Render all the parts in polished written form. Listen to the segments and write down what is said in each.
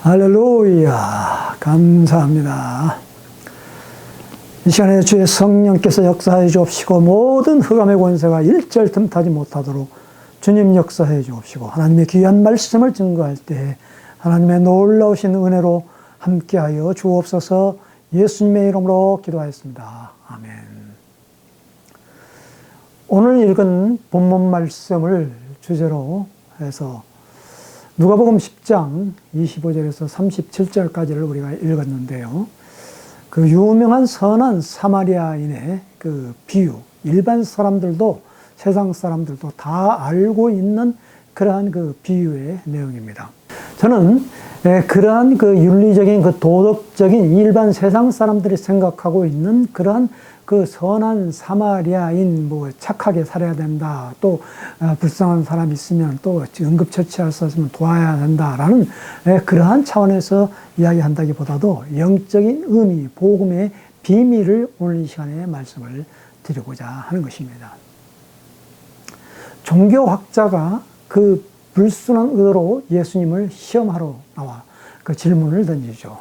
할렐루야, 감사합니다. 이 시간에 주의 성령께서 역사해 주옵시고 모든 흑암의 권세가 일절 틈타지 못하도록 주님 역사해 주옵시고 하나님의 귀한 말씀을 증거할 때 하나님의 놀라우신 은혜로 함께하여 주옵소서. 예수님의 이름으로 기도하였습니다. 아멘. 오늘 읽은 본문 말씀을 주제로 해서 누가복음 10장 25절에서 37절까지를 우리가 읽었는데요. 그 유명한 선한 사마리아인의 그 비유, 일반 사람들도 세상 사람들도 다 알고 있는 그러한 그 비유의 내용입니다. 저는 그러한 그 윤리적인 그 도덕적인 일반 세상 사람들이 생각하고 있는 그러한 그 선한 사마리아인, 뭐 착하게 살아야 된다, 또 불쌍한 사람이 있으면 또 응급처치할 수 있으면 도와야 된다라는 그러한 차원에서 이야기한다기보다도 영적인 의미, 복음의 비밀을 오늘 이 시간에 말씀을 드리고자 하는 것입니다. 종교학자가 그 불순한 의도로 예수님을 시험하러 나와 그 질문을 던지죠.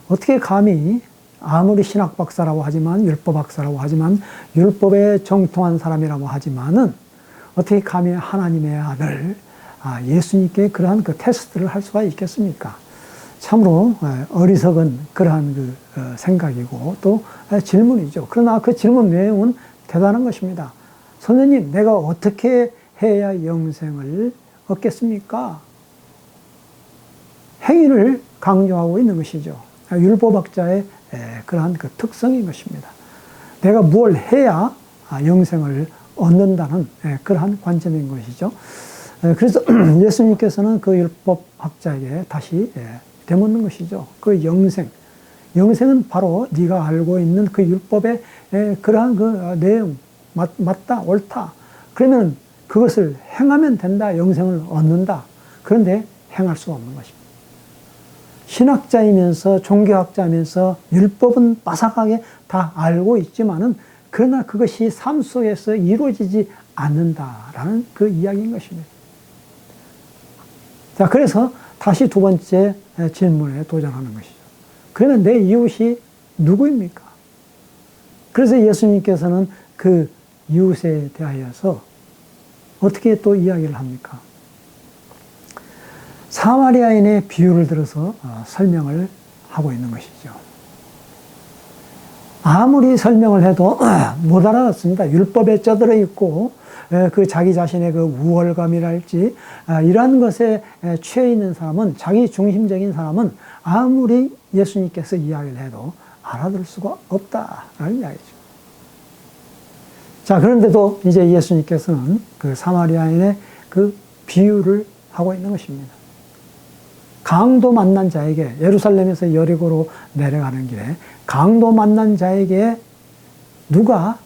어떻게 감히 아무리 신학 박사라고 하지만, 율법 박사라고 하지만, 율법에 정통한 사람이라고 하지만은 어떻게 감히 하나님의 아들 예수님께 그러한 그 테스트를 할 수가 있겠습니까? 참으로 어리석은 그러한 그 생각이고 또 질문이죠. 그러나 그 질문 내용은 대단한 것입니다. 선생님, 내가 어떻게 해야 영생을 얻겠습니까? 행위를 강조하고 있는 것이죠. 율법학자의 그러한 그 특성인 것입니다. 내가 뭘 해야 영생을 얻는다는 그러한 관점인 것이죠. 그래서 예수님께서는 그 율법학자에게 다시 되묻는 것이죠. 그 영생은 바로 네가 알고 있는 그 율법의 그러한 그 내용, 맞다, 옳다. 그러면 그것을 행하면 된다, 영생을 얻는다. 그런데 행할 수 없는 것입니다. 신학자이면서 종교학자이면서 율법은 빠삭하게 다 알고 있지만은 그러나 그것이 삶 속에서 이루어지지 않는다라는 그 이야기인 것입니다. 자, 그래서 다시 두 번째 질문에 도전하는 것이죠. 그러면 내 이웃이 누구입니까? 그래서 예수님께서는 그 이웃에 대하여서 어떻게 또 이야기를 합니까? 사마리아인의 비유를 들어서 설명을 하고 있는 것이죠. 아무리 설명을 해도 못 알아듣습니다. 율법에 쩌들어 있고 그 자기 자신의 그 우월감이랄지 이러한 것에 취해 있는 사람은, 자기 중심적인 사람은 아무리 예수님께서 이야기를 해도 알아들을 수가 없다라는 이야기죠. 자, 그런데도 이제 예수님께서는 그 사마리아인의 그 비유를 하고 있는 것입니다. 강도 만난 자에게, 예루살렘에서 여리고로 내려가는 길에 강도 만난 자에게 누가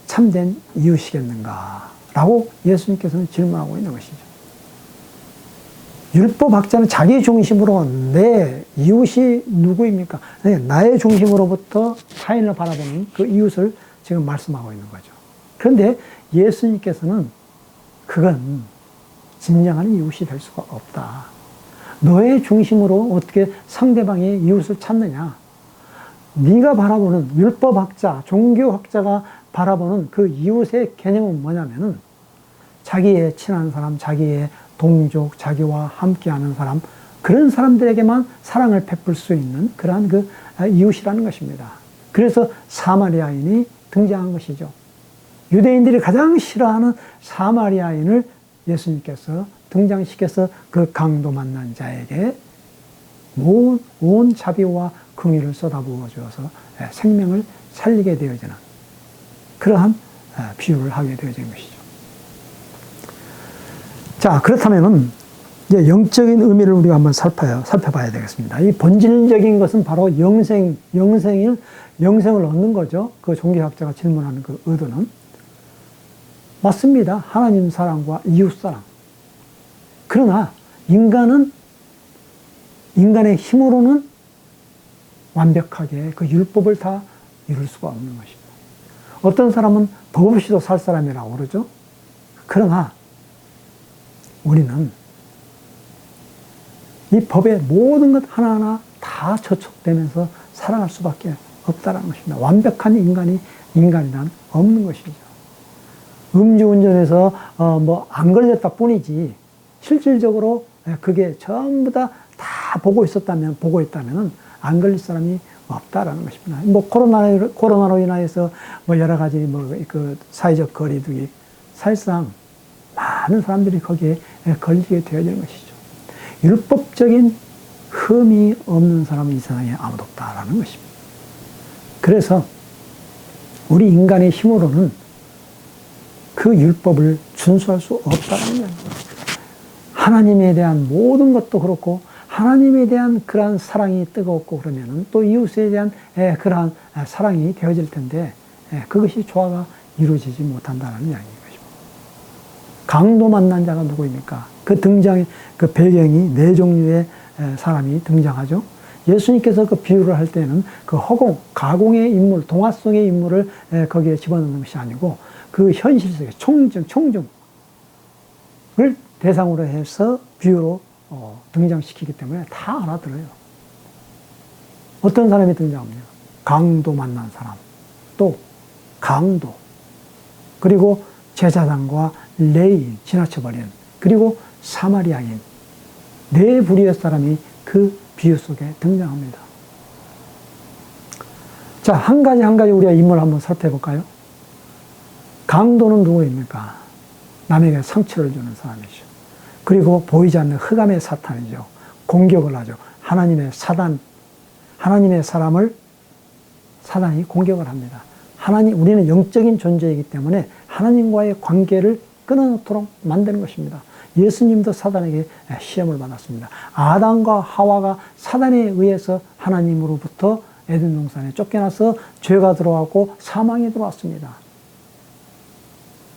참된 이웃이겠는가? 라고 예수님께서는 질문하고 있는 것이죠. 율법학자는 자기 중심으로 내 이웃이 누구입니까? 나의 중심으로부터 타인을 바라보는 그 이웃을 지금 말씀하고 있는 거죠. 그런데 예수님께서는 그건 진정한 이웃이 될 수가 없다. 너의 중심으로 어떻게 상대방의 이웃을 찾느냐? 네가 바라보는 율법학자, 종교학자가 바라보는 그 이웃의 개념은 뭐냐면은 자기의 친한 사람, 자기의 동족, 자기와 함께하는 사람, 그런 사람들에게만 사랑을 베풀 수 있는 그러한 그 이웃이라는 것입니다. 그래서 사마리아인이 등장한 것이죠. 유대인들이 가장 싫어하는 사마리아인을 예수님께서 등장시켜서 그 강도 만난 자에게 온 자비와 긍휼을 쏟아부어 주어서 생명을 살리게 되어지는 그러한 비유를 하게 되어진 것이죠. 자, 그렇다면은 이제 영적인 의미를 우리가 한번 살펴봐야 되겠습니다. 이 본질적인 것은 바로 영생을 얻는 거죠. 그 종교학자가 질문하는 그 의도는. 맞습니다. 하나님 사랑과 이웃 사랑. 그러나 인간의 힘으로는 완벽하게 그 율법을 다 이룰 수가 없는 것입니다. 어떤 사람은 법 없이도 살 사람이라고 그러죠. 그러나 우리는 이 법의 모든 것 하나하나 다 저촉되면서 살아갈 수밖에 없다는 것입니다. 완벽한 인간이란 없는 것이죠. 음주운전에서 뭐 안 걸렸다 뿐이지 실질적으로 그게 전부 다 보고 있다면 안 걸릴 사람이 없다라는 것입니다. 뭐 코로나로 인하여서 뭐 여러 가지 뭐 그 사회적 거리두기 사실상 많은 사람들이 거기에 걸리게 되어지는 것이죠. 율법적인 흠이 없는 사람은 이 세상에 아무도 없다라는 것입니다. 그래서 우리 인간의 힘으로는 그 율법을 준수할 수 없다는 거예요. 하나님에 대한 모든 것도 그렇고 하나님에 대한 그러한 사랑이 뜨겁고 그러면은 또 이웃에 대한 그러한 사랑이 되어질 텐데 그것이 조화가 이루어지지 못한다는 이야기인 것입니다. 강도 만난 자가 누구입니까? 그 배경이 네 종류의 사람이 등장하죠. 예수님께서 그 비유를 할 때는 그 가공의 인물, 동화 속의 인물을 거기에 집어넣는 것이 아니고 그 현실 속의 총중을 대상으로 해서 비유로 등장시키기 때문에 다 알아들어요. 어떤 사람이 등장합니까? 강도 만난 사람, 또 강도, 그리고 제사장과 레위인, 지나쳐버린, 그리고 사마리아인, 네 부류의 사람이 그 비유 속에 등장합니다. 자, 한 가지 우리가 인물을 한번 살펴볼까요? 강도는 누구입니까? 남에게 상처를 주는 사람이죠. 그리고 보이지 않는 흑암의 사탄이죠. 공격을 하죠. 하나님의 사람을 사단이 공격을 합니다. 우리는 영적인 존재이기 때문에 하나님과의 관계를 끊어놓도록 만드는 것입니다. 예수님도 사단에게 시험을 받았습니다. 아담과 하와가 사단에 의해서 하나님으로부터 에덴 동산에 쫓겨나서 죄가 들어왔고 사망이 들어왔습니다.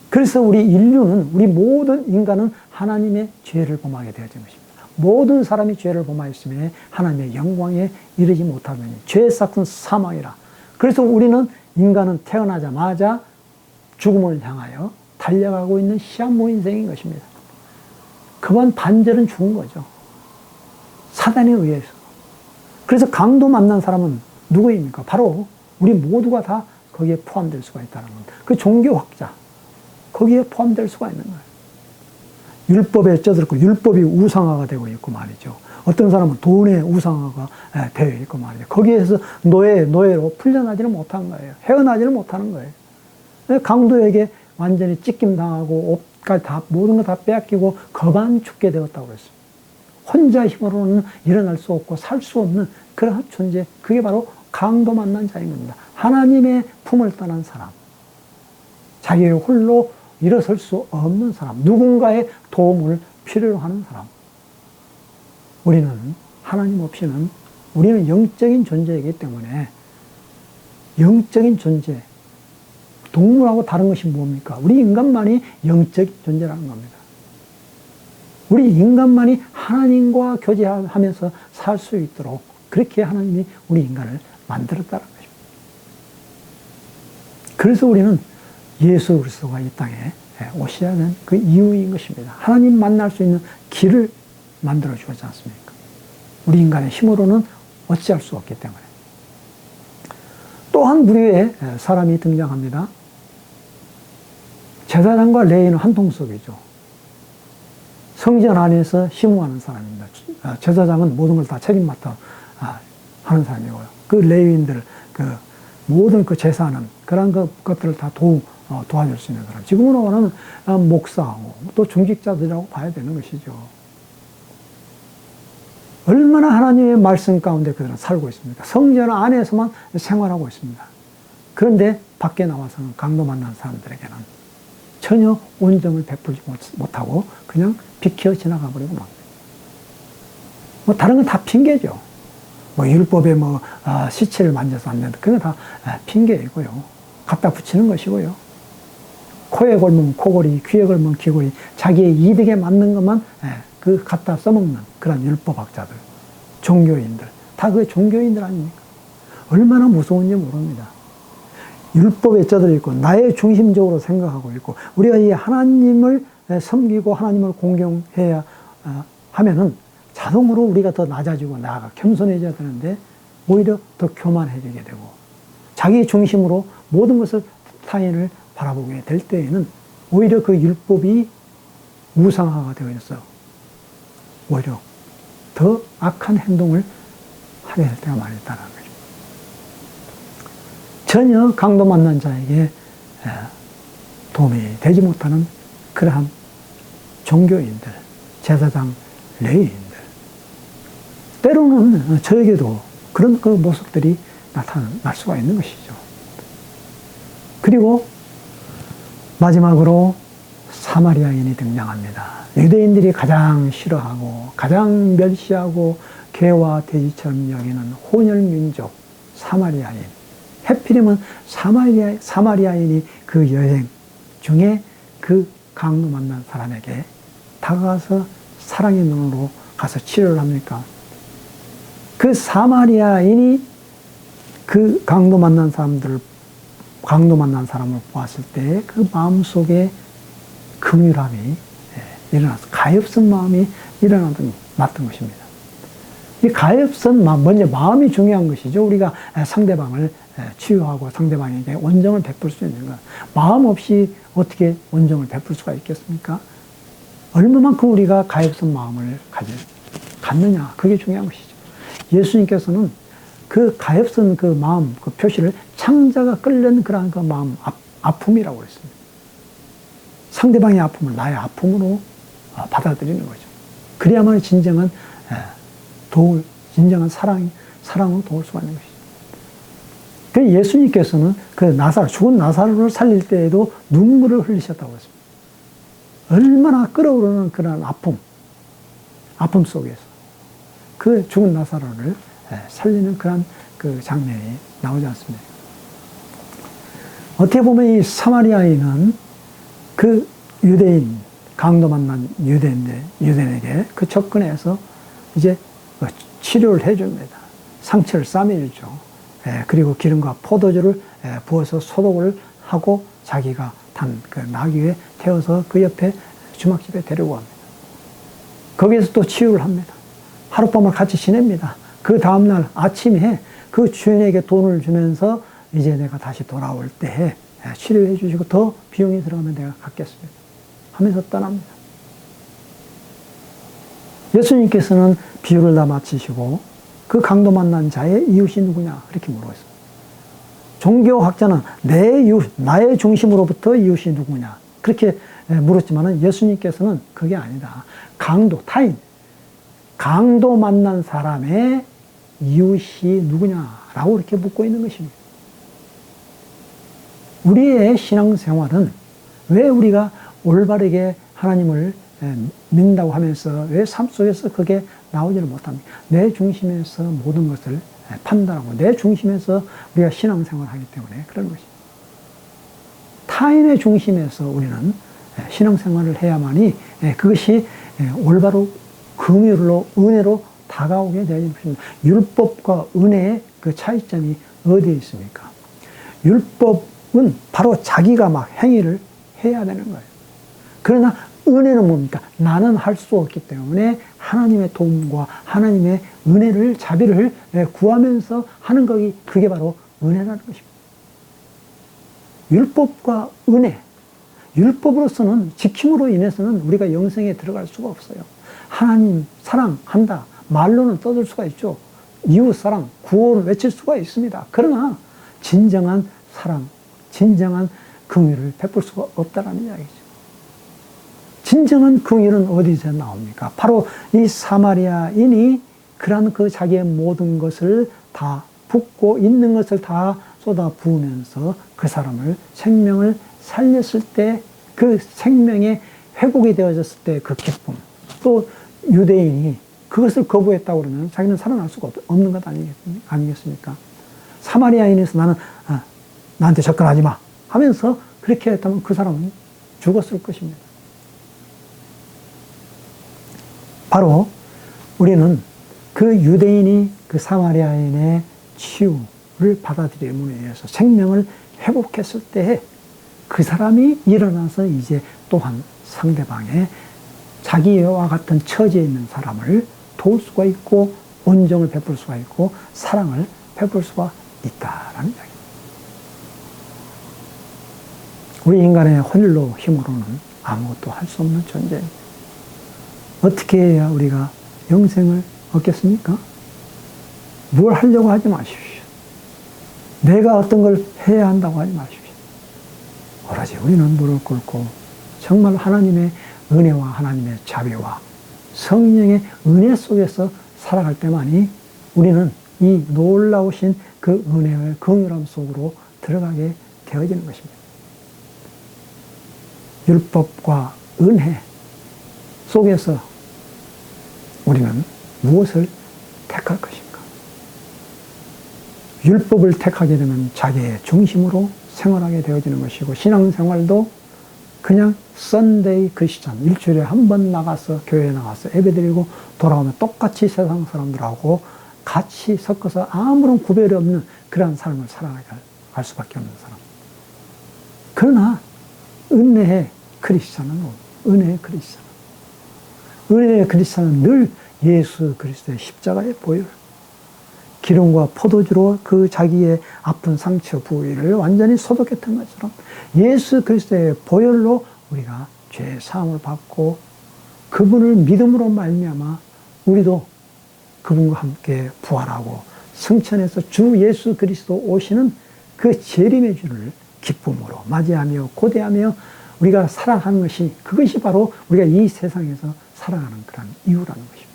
그래서 우리 모든 인간은 하나님의 죄를 범하게 되어진 것입니다. 모든 사람이 죄를 범하였으며 하나님의 영광에 이르지 못하면 죄의 삭은 사망이라. 그래서 인간은 태어나자마자 죽음을 향하여 달려가고 있는 시한부 인생인 것입니다. 그만 반절은 죽은 거죠. 사단에 의해서. 그래서 강도 만난 사람은 누구입니까? 바로 우리 모두가 다 거기에 포함될 수가 있다는 겁니다. 그 종교학자, 거기에 포함될 수가 있는 거예요. 율법에 쪄들었고 율법이 우상화가 되고 있고 말이죠. 어떤 사람은 돈의 우상화가 되어 있고 말이죠. 거기에서 노예로 풀려나지는 못한 거예요. 헤어나지는 못하는 거예요. 강도에게 완전히 찢김당하고 옷까지 모든 거 다 빼앗기고 거반 죽게 되었다고 그랬어요. 혼자 힘으로는 일어날 수 없고 살 수 없는 그러한 존재, 그게 바로 강도 만난 자인 겁니다. 하나님의 품을 떠난 사람, 자기를 홀로 일어설 수 없는 사람, 누군가의 도움을 필요로 하는 사람. 우리는 하나님 없이는 우리는 영적인 존재이기 때문에 영적인 존재, 동물하고 다른 것이 뭡니까? 우리 인간만이 영적인 존재라는 겁니다. 우리 인간만이 하나님과 교제하면서 살 수 있도록 그렇게 하나님이 우리 인간을 만들었다는 것입니다. 그래서 우리는 예수 그리스도가 이 땅에 오셔야 하는 그 이유인 것입니다. 하나님 만날 수 있는 길을 만들어 주었지 않습니까? 우리 인간의 힘으로는 어찌할 수 없기 때문에. 또 한 부류의 사람이 등장합니다. 제사장과 레위인은 한 통속이죠. 성전 안에서 힘무하는 사람입니다. 제사장은 모든 걸 다 책임맡아 하는 사람이고요. 그 레위인들, 모든 제사는 그런 것들을 다 도와줄 수 있는 사람. 지금으로는 목사하고 또 중직자들이라고 봐야 되는 것이죠. 얼마나 하나님의 말씀 가운데 그들은 살고 있습니까? 성전 안에서만 생활하고 있습니다. 그런데 밖에 나와서는 강도 만난 사람들에게는 전혀 온정을 베풀지 못하고 그냥 비켜 지나가 버리고 막. 다른 건 다 핑계죠. 율법에 시체를 만져서 안 된다. 그건 다 핑계이고요. 갖다 붙이는 것이고요. 코에 걸면 코걸이, 귀에 걸면 귀걸이, 자기의 이득에 맞는 것만 갖다 써먹는 그런 율법학자들, 종교인들, 다 그 종교인들 아닙니까? 얼마나 무서운지 모릅니다. 율법에 쪄들어 있고 나의 중심적으로 생각하고 있고 우리가 이 하나님을 섬기고 하나님을 공경해야 하면은 자동으로 우리가 더 낮아지고 나아가 겸손해져야 되는데 오히려 더 교만해지게 되고 자기 중심으로 모든 것을 타인을 바라보게 될 때에는 오히려 그 율법이 우상화가 되어 있어 오히려 더 악한 행동을 하게 될 때가 많이 있다는 거죠. 전혀 강도 만난 자에게 도움이 되지 못하는 그러한 종교인들, 제사장, 레위인들, 때로는 저에게도 그런 그 모습들이 나타날 수가 있는 것이죠. 그리고 마지막으로 사마리아인이 등장합니다. 유대인들이 가장 싫어하고 가장 멸시하고 개와 돼지처럼 여기는 혼혈민족 사마리아인. 해필이면 사마리아인이 그 여행 중에 그 강도 만난 사람에게 다가가서 사랑의 눈으로 가서 치료를 합니까? 그 사마리아인이 그 강도 만난 사람을 보았을 때 그 마음속에 긍휼함이 일어나서 가엾은 마음이 일어났던 것입니다. 이 가엾은 마음, 먼저 마음이 중요한 것이죠. 우리가 상대방을 치유하고 상대방에게 온정을 베풀 수 있는 것. 마음 없이 어떻게 온정을 베풀 수가 있겠습니까? 얼마만큼 우리가 가엾은 마음을 갖느냐. 그게 중요한 것이죠. 예수님께서는 그 가엾은 그 마음, 그 표시를 창자가 끓는 그러한 그 마음, 아픔이라고 했습니다. 상대방의 아픔을 나의 아픔으로 받아들이는 거죠. 그래야만 진정한 사랑으로 도울 수가 있는 것이죠. 그 예수님께서는 그 죽은 나사로를 살릴 때에도 눈물을 흘리셨다고 했습니다. 얼마나 끓어오르는 그런 아픔 속에서 그 죽은 나사로를 살리는 그런 그 장면이 나오지 않습니다. 어떻게 보면 이 사마리아인은 그 유대인, 강도 만난 유대인에게 그 접근해서 이제 치료를 해줍니다. 상처를 싸매주죠. 그리고 기름과 포도주를 부어서 소독을 하고 자기가 탄 그 나귀 위에 태워서 그 옆에 주막집에 데리고 갑니다. 거기에서 또 치유를 합니다. 하룻밤을 같이 지냅니다. 그 다음날 아침에 그 주인에게 돈을 주면서 이제 내가 다시 돌아올 때 치료해 주시고 더 비용이 들어가면 내가 갚겠습니다 하면서 떠납니다. 예수님께서는 비유를 다 마치시고 그 강도 만난 자의 이웃이 누구냐 그렇게 물어봤습니다. 종교학자는 내 이웃, 나의 중심으로부터 이웃이 누구냐 그렇게 물었지만 예수님께서는 그게 아니다. 타인, 강도 만난 사람의 이웃이 누구냐라고 이렇게 묻고 있는 것입니다. 우리의 신앙생활은 왜 우리가 올바르게 하나님을 믿는다고 하면서 왜 삶 속에서 그게 나오지를 못합니까? 내 중심에서 모든 것을 판단하고 내 중심에서 우리가 신앙생활을 하기 때문에 그런 것입니다. 타인의 중심에서 우리는 신앙생활을 해야만이 그것이 올바로 긍휼로 은혜로 다가오게 되는 것입니다. 율법과 은혜의 그 차이점이 어디에 있습니까? 율법은 바로 자기가 막 행위를 해야 되는 거예요. 그러나 은혜는 뭡니까? 나는 할 수 없기 때문에 하나님의 도움과 하나님의 은혜를, 자비를 구하면서 하는 것이 그게 바로 은혜라는 것입니다. 율법과 은혜, 율법으로서는 지킴으로 인해서는 우리가 영생에 들어갈 수가 없어요. 하나님 사랑한다. 말로는 떠들 수가 있죠. 이웃사랑, 구호를 외칠 수가 있습니다. 그러나 진정한 사랑, 진정한 긍휼을 베풀 수가 없다는 이야기죠. 진정한 긍휼은 어디서 나옵니까? 바로 이 사마리아인이 그런 그 자기의 모든 것을 다 붓고 있는 것을 다 쏟아 부으면서 그 사람을 생명을 살렸을 때 그 생명의 회복이 되어졌을 때 그 기쁨, 또 유대인이 그것을 거부했다고 그러면 자기는 살아날 수가 없는 것 아니겠습니까? 사마리아인에서 나는 나한테 접근하지 마 하면서 그렇게 했다면 그 사람은 죽었을 것입니다. 바로 우리는 그 유대인이 그 사마리아인의 치유를 받아들임으로 인해서 생명을 회복했을 때 그 사람이 일어나서 이제 또한 상대방의 자기와 같은 처지에 있는 사람을 도울 수가 있고 온정을 베풀 수가 있고 사랑을 베풀 수가 있다라는 이야기입니다. 우리 인간의 혼일로 힘으로는 아무것도 할 수 없는 존재입니다. 어떻게 해야 우리가 영생을 얻겠습니까? 뭘 하려고 하지 마십시오. 내가 어떤 걸 해야 한다고 하지 마십시오. 오로지 우리는 무릎 꿇고 정말 하나님의 은혜와 하나님의 자비와 성령의 은혜 속에서 살아갈 때만이 우리는 이 놀라우신 그 은혜의 긍휼함 속으로 들어가게 되어지는 것입니다. 율법과 은혜 속에서 우리는 무엇을 택할 것인가? 율법을 택하게 되면 자기의 중심으로 생활하게 되어지는 것이고 신앙생활도 그냥 썬데이 크리스찬 일주일에 한 번 나가서 교회에 나가서 예배드리고 돌아오면 똑같이 세상 사람들하고 같이 섞어서 아무런 구별이 없는 그러한 삶을 살아가게 할 수밖에 없는 사람. 그러나 은혜의 크리스찬은 은혜의 크리스찬. 은혜의 크리스찬은 늘 예수 그리스도의 십자가의 보혈, 기름과 포도주로 그 자기의 아픈 상처 부위를 완전히 소독했던 것처럼 예수 그리스도의 보혈로 우리가 죄 사함을 받고 그분을 믿음으로 말미암아 우리도 그분과 함께 부활하고 승천해서 주 예수 그리스도 오시는 그 재림의 주를 기쁨으로 맞이하며 고대하며 우리가 살아가는 것이 그것이 바로 우리가 이 세상에서 살아가는 그런 이유라는 것입니다.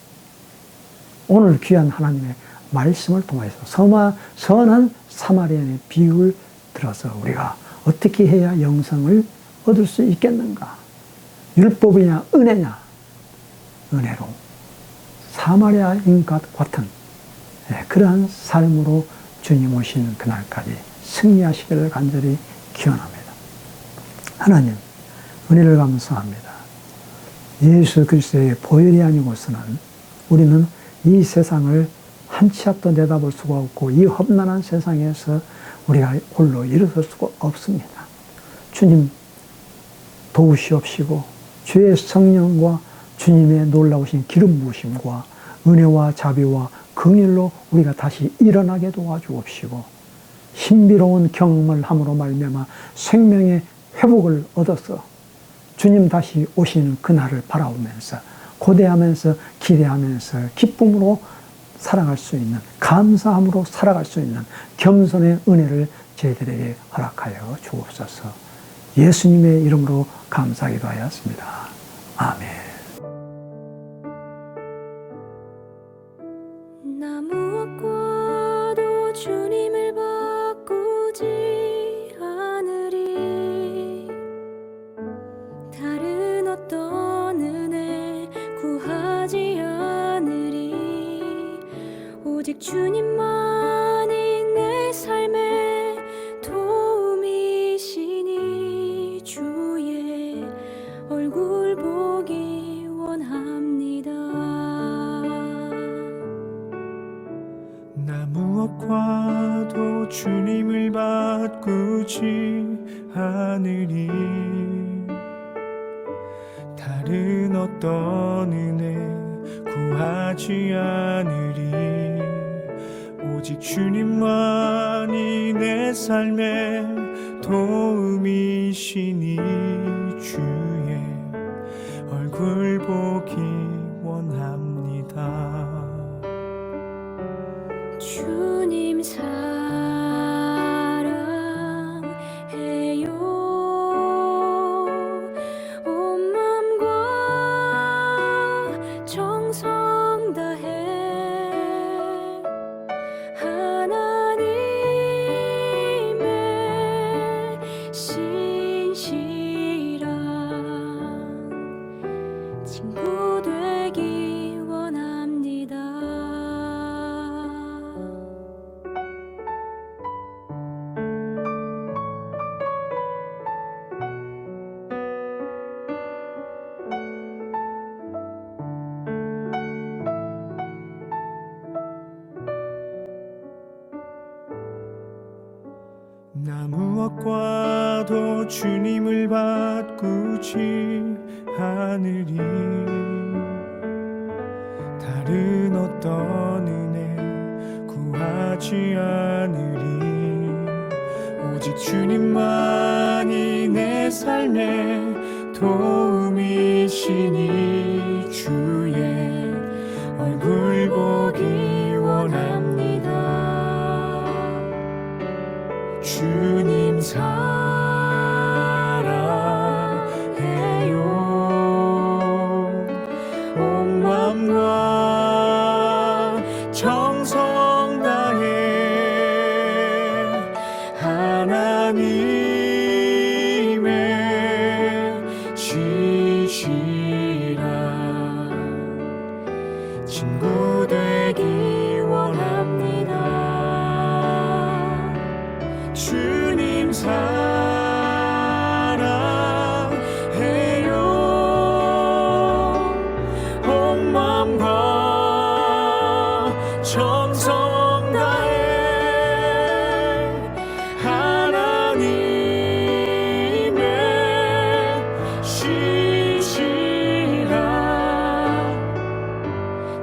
오늘 귀한 하나님의 말씀을 통해서 선한 사마리아인의 비유를 들어서 우리가 어떻게 해야 영생을 얻을 수 있겠는가? 율법이냐 은혜냐? 은혜로 사마리아인과 같은 그러한 삶으로 주님 오시는 그날까지 승리하시기를 간절히 기원합니다. 하나님 은혜를 감사합니다. 예수 그리스도의 보혈이 아니고서는 우리는 이 세상을 한 치 앞도 내다볼 수가 없고 이 험난한 세상에서 우리가 홀로 일어설 수가 없습니다. 주님 도우시옵시고 주의 성령과 주님의 놀라우신 기름 부으심과 은혜와 자비와 긍휼로 우리가 다시 일어나게 도와주옵시고 신비로운 경험을 함으로 말미암아 생명의 회복을 얻어서 주님 다시 오시는 그날을 바라보면서 고대하면서 기대하면서 기쁨으로 살아갈 수 있는 감사함으로 살아갈 수 있는 겸손의 은혜를 저희들에게 허락하여 주옵소서. 예수님의 이름으로 감사하기도 하였습니다. 아멘. 나 무엇과도 주님을 바꾸지 않으리. 다른 어떤 은혜 구하지 않으리. 오직 주님만이 내 삶의 도움이시니 주의 얼굴 보기 원합니다. 나 무엇과도 주님을 바꾸지 않으리. 다른 어떤 은혜 구하지 않으리. 오직 주님만이 내 삶의 도움이시니 주의 얼굴 보기 원합니다. 주님 사랑해요. 온 마음과 정성 다해 하나님의 신실한 친구 되기 원합니다. 나 무엇과도 주님을 바꾸지 않으리. 다른 어떤 은혜 구하지 않으리. 오직 주님만이 내 삶의 도움이시니 주의 얼굴 보기 원합니다. 주님 사랑해요. 온 마음과 정성 다해 하나님의 지시라 친구 되기 원합니다. 주님 사랑해요. 온 마음과 정성 다해 하나님의 시시라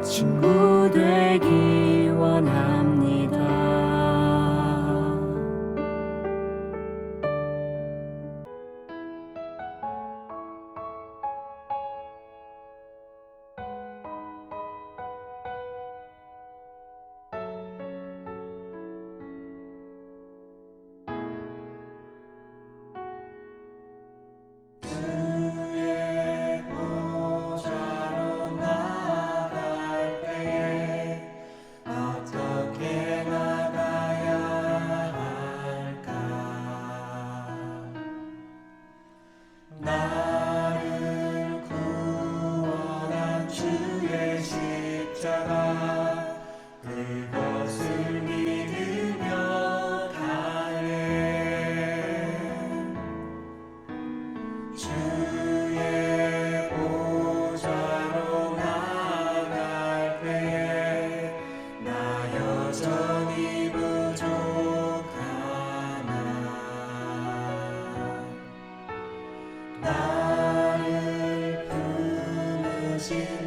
친구 되기 원합니다.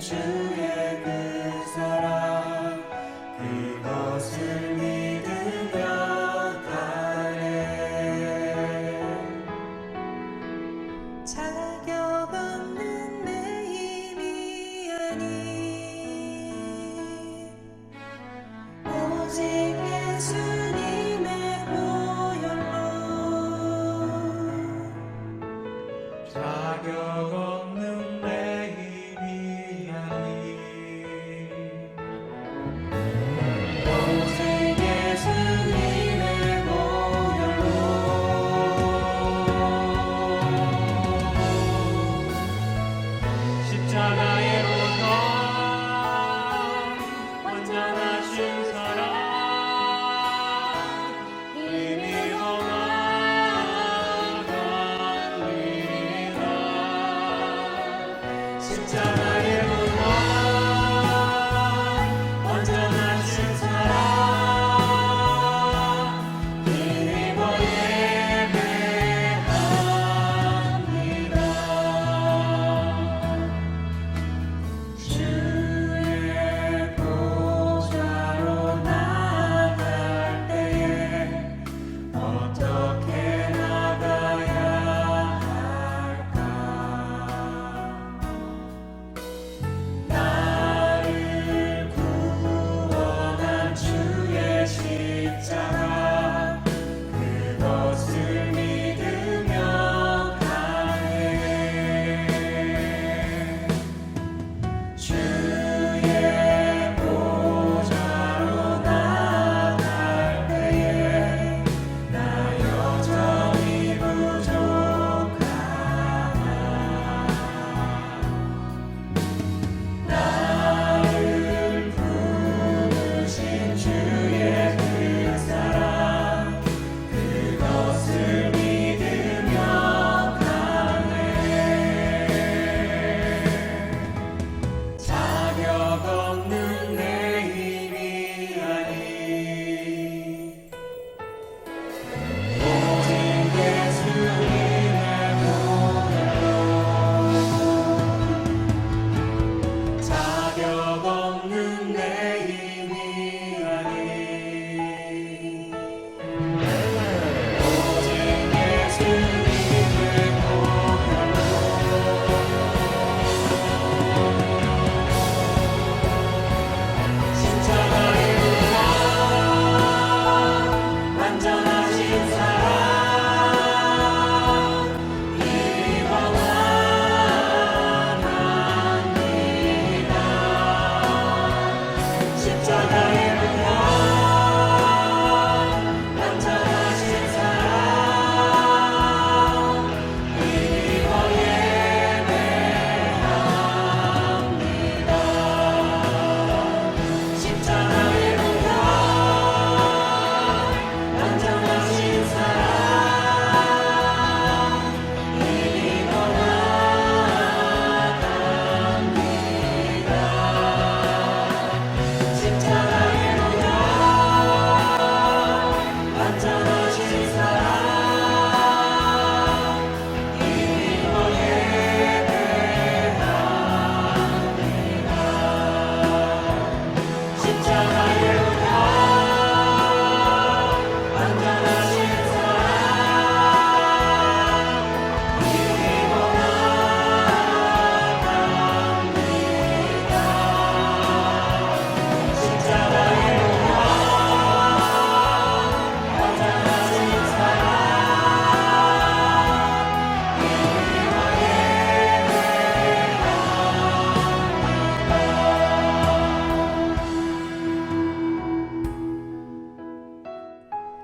주의 그 사랑 그것을 믿으며 가네. 자격 없는 내 힘이 아닌 오직 예수님의 보혈로 자격 없는 내 힘이 아닌 오직 예수님의 보혈로 십자가에로서 완전하신 사랑 힘입어 나아갑니다. 십자가에로서 완전하신 사랑 힘입어 예배합니다. 주의 보좌로 나갈 때에 어떻게 나가야 할까?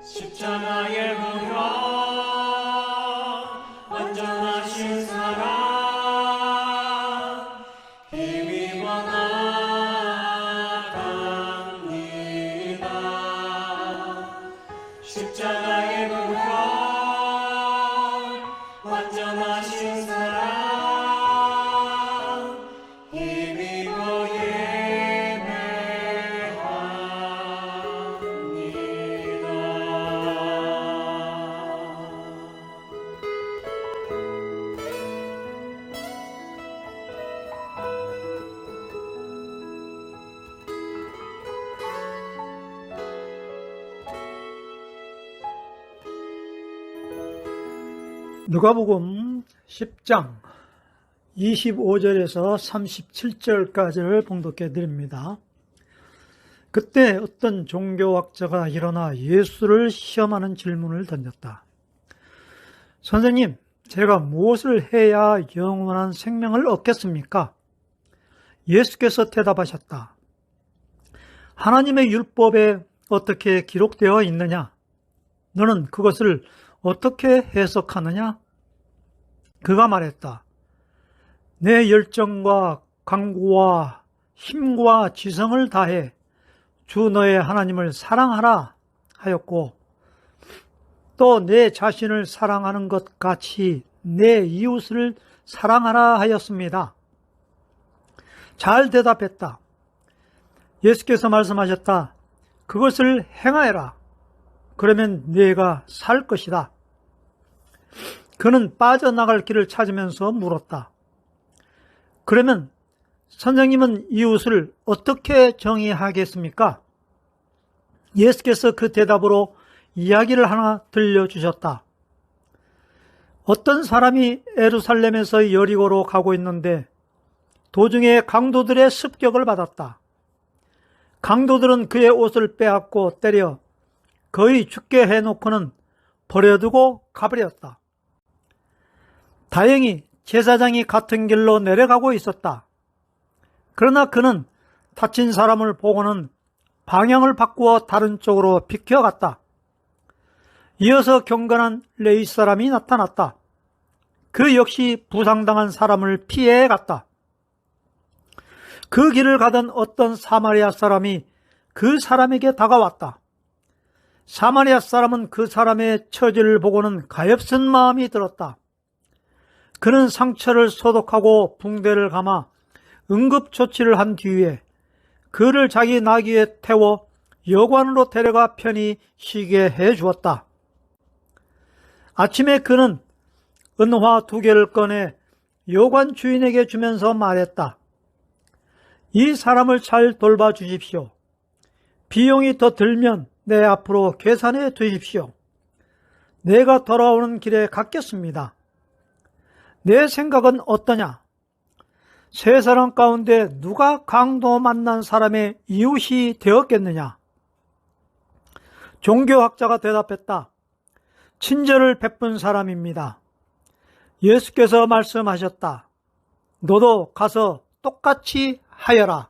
십자가의 보혈 완전하신 사랑 힘입어 나갑니다. 십자가의 보혈 완전하신 사랑 힘입어 예배합니다. 누가복음 10장 25절에서 37절까지를 봉독해 드립니다. 그때 어떤 종교학자가 일어나 예수를 시험하는 질문을 던졌다. 선생님, 제가 무엇을 해야 영원한 생명을 얻겠습니까? 예수께서 대답하셨다. 하나님의 율법에 어떻게 기록되어 있느냐? 너는 그것을 어떻게 해석하느냐? 그가 말했다. 내 열정과 강구와 힘과 지성을 다해 주 너의 하나님을 사랑하라 하였고, 또 내 자신을 사랑하는 것 같이 내 이웃을 사랑하라 하였습니다. 잘 대답했다. 예수께서 말씀하셨다. 그것을 행하여라. 그러면 네가 살 것이다. 그는 빠져나갈 길을 찾으면서 물었다. 그러면 선생님은 이웃을 어떻게 정의하겠습니까? 예수께서 그 대답으로 이야기를 하나 들려주셨다. 어떤 사람이 예루살렘에서 여리고로 가고 있는데 도중에 강도들의 습격을 받았다. 강도들은 그의 옷을 빼앗고 때려 거의 죽게 해놓고는 버려두고 가버렸다. 다행히 제사장이 같은 길로 내려가고 있었다. 그러나 그는 다친 사람을 보고는 방향을 바꾸어 다른 쪽으로 비켜갔다. 이어서 경건한 레위 사람이 나타났다. 그 역시 부상당한 사람을 피해 갔다. 그 길을 가던 어떤 사마리아 사람이 그 사람에게 다가왔다. 사마리아 사람은 그 사람의 처지를 보고는 가엾은 마음이 들었다. 그는 상처를 소독하고 붕대를 감아 응급조치를 한 뒤에 그를 자기 나귀에 태워 여관으로 데려가 편히 쉬게 해 주었다. 아침에 그는 은화 2개를 꺼내 여관 주인에게 주면서 말했다. 이 사람을 잘 돌봐 주십시오. 비용이 더 들면 내 앞으로 계산해 두십시오. 내가 돌아오는 길에 갚겠습니다. 내 생각은 어떠냐? 세 사람 가운데 누가 강도 만난 사람의 이웃이 되었겠느냐? 종교학자가 대답했다. 친절을 베푼 사람입니다. 예수께서 말씀하셨다. 너도 가서 똑같이 하여라.